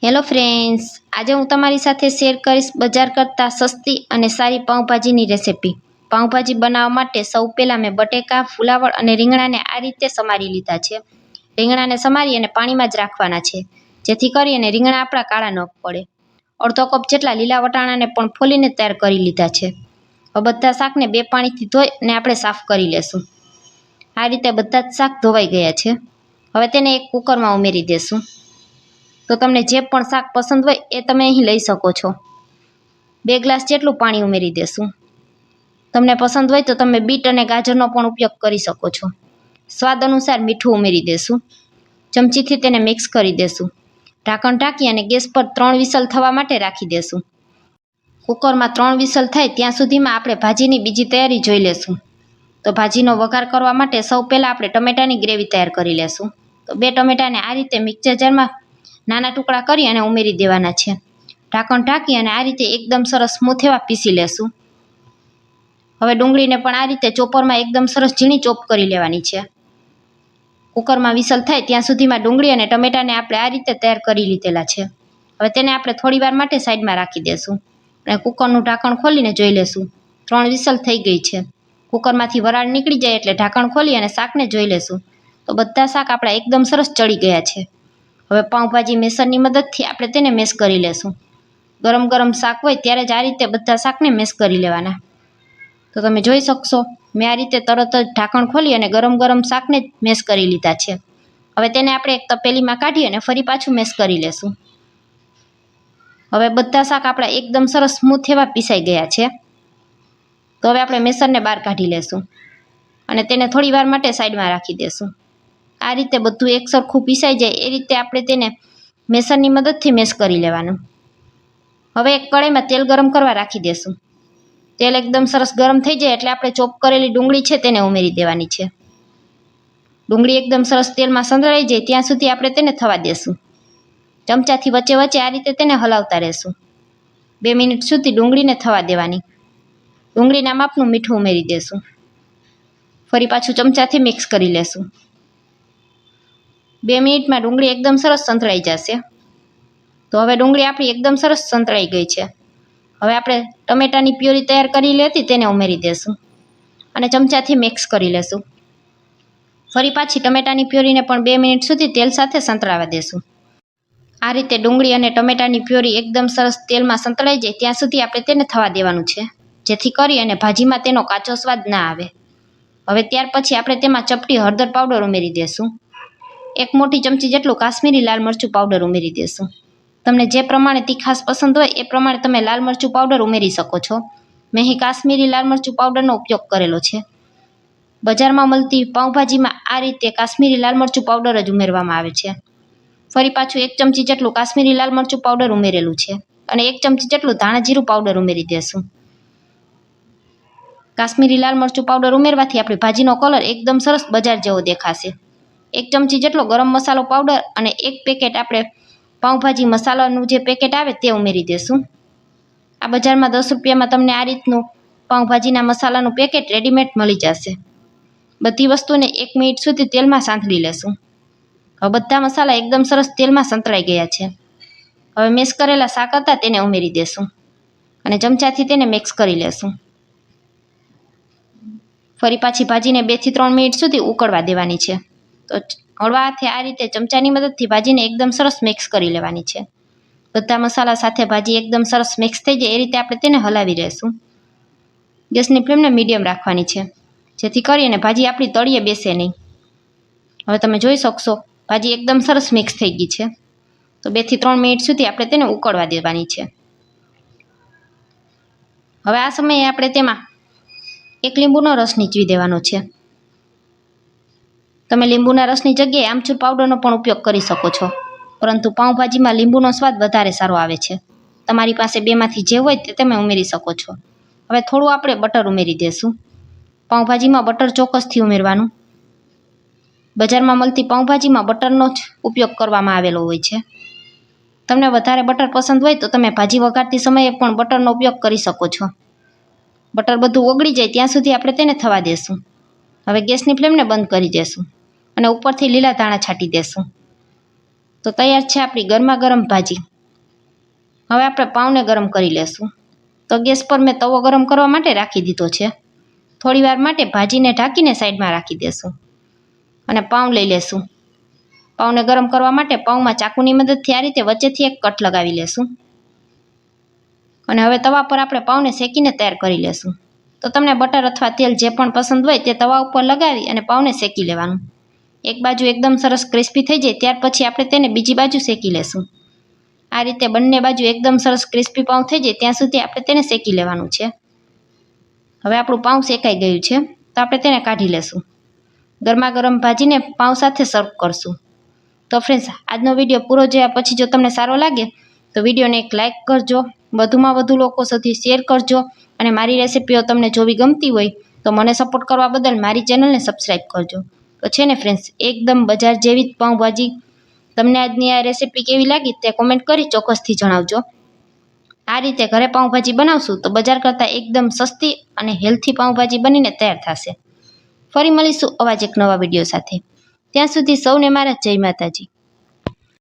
Hello friends, આજે હું તમારી સાથે શેર કરીશ બજાર કરતાં સસ્તી અને સારી પાઉંભાજીની રેસિપી। પાઉંભાજી બનાવવા માટે સૌ પહેલાં મેં બટેકા, ફુલાવર અને રીંગણાને આ રીતે સમારી લીધા છે। રીંગણાને સમારી અને પાણીમાં જ રાખવાના છે, જેથી કરીને રીંગણા આપણા કાળા ન પડે। અડધો કપ જેટલા લીલા વટાણાને પણ ફોલીને તૈયાર કરી લીધા છે। હવે બધા શાકને 2 પાણીથી ધોઈ અને આપણે સાફ કરી લેશું। આ રીતે બધા જ શાક ધોવાઈ ગયા છે। હવે તેને એક કુકરમાં ઉમેરી દેશું। તો તમને જે પણ શાક પસંદ હોય એ તમે અહીં લઈ શકો છો। 2 ગ્લાસ જેટલું પાણી ઉમેરી દેશું। તમને પસંદ હોય તો તમે બીટ અને ગાજરનો પણ ઉપયોગ કરી શકો છો। સ્વાદ અનુસાર મીઠું ઉમેરી દેશું। ચમચીથી તેને મિક્સ કરી દેશું। ઢાંકણ ઢાંકી અને ગેસ પર 3 વિસલ થવા માટે રાખી દેશું। કુકરમાં 3 વિસલ થાય ત્યાં સુધીમાં આપણે ભાજીની બીજી તૈયારી જોઈ લેશું। તો ભાજીનો વઘાર કરવા માટે સૌ પહેલાં આપણે ટમેટાની ગ્રેવી તૈયાર કરી લેશું। તો 2 ટમેટાને આ રીતે મિક્સર જારમાં નાના ટુકડા કરી અને ઉમેરી દેવાના છે। ઢાંકણ ઢાંકી અને આ રીતે એકદમ સરસ સ્મૂથ એવા પીસી લેશું। હવે ડુંગળીને પણ આ રીતે ચોપરમાં એકદમ સરસ ઝીણી ચોપ કરી લેવાની છે। કુકરમાં વિસલ થાય ત્યાં સુધીમાં ડુંગળી અને ટમેટાને આપણે આ રીતે તૈયાર કરી લીધેલા છે। હવે તેને આપણે થોડી વાર માટે સાઈડમાં રાખી દેશું અને કુકરનું ઢાંકણ ખોલીને જોઈ લેશું। 3 વિસલ થઈ ગઈ છે। કુકરમાંથી વરાળ નીકળી જાય એટલે ઢાંકણ ખોલી અને શાકને જોઈ લેશું। તો બધા શાક આપણા એકદમ સરસ ચડી ગયા છે। હવે પાઉંભાજી મેસરની મદદથી આપણે તેને મેશ કરી લેશું। ગરમ ગરમ શાક હોય ત્યારે જ આ રીતે બધા શાકને મેશ કરી લેવાના। તો તમે જોઈ શકશો મેં આ રીતે તરત જ ઢાંકણ ખોલી અને ગરમ ગરમ શાકને જ મેશ કરી લીધા છે। હવે તેને આપણે એક તપેલીમાં કાઢી અને ફરી પાછું મેશ કરી લેશું। હવે બધા શાક આપણા એકદમ સરસ સ્મૂથ એવા પીસાઈ ગયા છે। તો હવે આપણે મેસરને બહાર કાઢી લેશું અને તેને થોડી વાર માટે સાઈડમાં રાખી દેશું। આ રીતે બધું એક સરખું પીસાઈ જાય એ રીતે આપણે તેને મેસરની મદદથી મેશ કરી લેવાનું। હવે એક કઢાઈમાં તેલ ગરમ કરવા રાખી દેશું। તેલ એકદમ સરસ ગરમ થઈ જાય એટલે આપણે ચોપ કરેલી ડુંગળી છે તેને ઉમેરી દેવાની છે। ડુંગળી એકદમ સરસ તેલમાં સંતળાઈ જાય ત્યાં સુધી આપણે તેને થવા દેશું। ચમચાથી વચ્ચે વચ્ચે આ રીતે તેને હલાવતા રહેશું। 2 મિનિટ સુધી ડુંગળીને થવા દેવાની। ડુંગળીના માપનું મીઠું ઉમેરી દેશું। ફરી પાછું ચમચાથી મિક્સ કરી લેશું। 2 મિનિટમાં ડુંગળી એકદમ સરસ સંતળાઈ જશે। તો હવે ડુંગળી આપણી એકદમ સરસ સંતળાઈ ગઈ છે। હવે આપણે ટમેટાની પ્યુરી તૈયાર કરેલી હતી તેને ઉમેરી દેશું અને ચમચાથી મિક્સ કરી લેશું। ફરી પાછી ટમેટાની પ્યુરીને પણ 2 મિનિટ સુધી તેલ સાથે સંતળાવા દેશું। આ રીતે ડુંગળી અને ટમેટાની પ્યુરી એકદમ સરસ તેલમાં સંતળાઈ જાય ત્યાં સુધી આપણે તેને થવા દેવાનું છે, જેથી કરી અને ભાજીમાં તેનો કાચો સ્વાદ ના આવે। હવે ત્યાર પછી આપણે તેમાં ચપટી હળદર પાવડર ઉમેરી દેશું। 1 મોટી ચમચી જેટલું કાશ્મીરી લાલ મરચું પાવડર ઉમેરી દેશું। તમને જે પ્રમાણે તીખાશ પસંદ હોય એ પ્રમાણે તમે લાલ મરચું પાવડર ઉમેરી શકો છો। મેં અહીં કાશ્મીરી લાલ મરચું પાવડરનો ઉપયોગ કરેલો છે। બજારમાં મળતી પાઉંભાજીમાં આ રીતે કાશ્મીરી લાલ મરચું પાવડર જ ઉમેરવામાં આવે છે। ફરી પાછું 1 ચમચી જેટલું કાશ્મીરી લાલ મરચું પાવડર ઉમેરેલું છે અને 1 ચમચી જેટલું ધાણા જીરું પાવડર ઉમેરી દેશું। કાશ્મીરી લાલ મરચું પાવડર ઉમેરવાથી આપણી ભાજીનો કલર એકદમ સરસ બજાર જેવો દેખાશે। 1 ચમચી જેટલો ગરમ મસાલો પાવડર અને 1 પેકેટ આપણે પાઉંભાજી મસાલાનું જે પેકેટ આવે તે ઉમેરી દેશું। આ બજારમાં 10 રૂપિયામાં તમને આ રીતનું પાઉંભાજીના મસાલાનું પેકેટ રેડીમેડ મળી જશે। બધી વસ્તુને 1 મિનિટ સુધી તેલમાં સાંતળી લેશું। હવે બધા મસાલા એકદમ સરસ તેલમાં સંતળાઈ ગયા છે। હવે મેશ કરેલા શાક હતા તેને ઉમેરી દેશું અને ચમચાથી તેને મિક્સ કરી લેશું। ફરી પાછી ભાજીને 2 થી 3 મિનિટ સુધી ઉકળવા દેવાની છે। તો હળવા હાથે આ રીતે ચમચાની મદદથી ભાજીને એકદમ સરસ મિક્સ કરી લેવાની છે। બધા મસાલા સાથે ભાજી એકદમ સરસ મિક્સ થઈ જાય એ રીતે આપણે તેને હલાવી રહેશું। ગેસની ફ્લેમને મીડિયમ રાખવાની છે, જેથી કરીને ભાજી આપણી તળિયે બેસે નહીં। હવે તમે જોઈ શકશો ભાજી એકદમ સરસ મિક્સ થઈ ગઈ છે। તો 2 થી 3 મિનિટ સુધી આપણે તેને ઉકળવા દેવાની છે। હવે આ સમયે આપણે તેમાં 1 લીંબુનો રસ નીચવી દેવાનો છે। તમે લીંબુના રસની જગ્યાએ આમચૂર પાવડરનો પણ ઉપયોગ કરી શકો છો, પરંતુ પાઉંભાજીમાં લીંબુનો સ્વાદ વધારે સારો આવે છે। તમારી પાસે બેમાંથી જે હોય તે તમે ઉમેરી શકો છો। હવે થોડું આપણે બટર ઉમેરી દેશું। પાઉંભાજીમાં બટર ચોક્કસથી ઉમેરવાનું। બજારમાં મળતી પાઉંભાજીમાં બટરનો જ ઉપયોગ કરવામાં આવેલો હોય છે। તમને વધારે બટર પસંદ હોય તો તમે ભાજી વઘારતી સમયે પણ બટરનો ઉપયોગ કરી શકો છો। બટર બધું ઓગળી જાય ત્યાં સુધી આપણે તેને થવા દેશું। હવે ગેસની ફ્લેમને બંધ કરી દેશું અને ઉપરથી લીલા ધાણા છાંટી દેશું। તો તૈયાર છે આપણી ગરમા ગરમ ભાજી। હવે આપણે પાઉંને ગરમ કરી લેશું. તો ગેસ પર મેં તવો ગરમ કરવા માટે રાખી દીધો છે. થોડી વાર માટે ભાજીને ઢાંકીને સાઈડમાં રાખી દેશું અને પાઉં લઈ લેશું. પાઉંને ગરમ કરવા માટે પાઉંમાં ચાકુની મદદથી આ રીતે વચ્ચેથી એક કટ લગાવી લેશું અને હવે તવા પર આપણે પાઉંને શેકીને તૈયાર કરી લેશું. તો તમને બટર અથવા તેલ જે પણ પસંદ હોય તે તવા ઉપર લગાવી અને પાઉંને શેકી લેવાનું. એક બાજુ એકદમ સરસ ક્રિસ્પી થઈ જાય ત્યાર પછી આપણે તેને બીજી બાજુ શેકી લેશું. આ રીતે બંને બાજુ એકદમ સરસ ક્રિસ્પી પાઉં થઈ જાય ત્યાં સુધી આપણે તેને શેકી લેવાનું છે. હવે આપણું પાઉં શેકાઈ ગયું છે તો આપણે તેને કાઢી લેશું. ગરમા ગરમ ભાજીને પાઉં સાથે સર્વ કરશું. તો ફ્રેન્ડ્સ, આજનો વિડીયો પૂરો જોયા પછી જો તમને સારો લાગે તો વિડીયોને એક લાઇક કરજો, વધુમાં વધુ લોકો સુધી શેર કરજો અને મારી રેસિપીઓ તમને જોવી ગમતી હોય તો મને સપોર્ટ કરવા બદલ મારી ચેનલને સબસ્ક્રાઈબ કરજો. તો છે ને ફ્રેન્ડ્સ, એકદમ બજાર જેવી જ પાઉંભાજી. તમને આજની આ રેસિપી કેવી લાગી તે કોમેન્ટ કરી ચોક્કસથી જણાવજો. આ રીતે ઘરે પાઉંભાજી બનાવશું તો બજાર કરતાં એકદમ સસ્તી અને હેલ્થી પાઉંભાજી બનીને તૈયાર થશે. ફરી મળીશું આવા જ એક નવા વિડીયો સાથે. ત્યાં સુધી સૌને મારા જય માતાજી.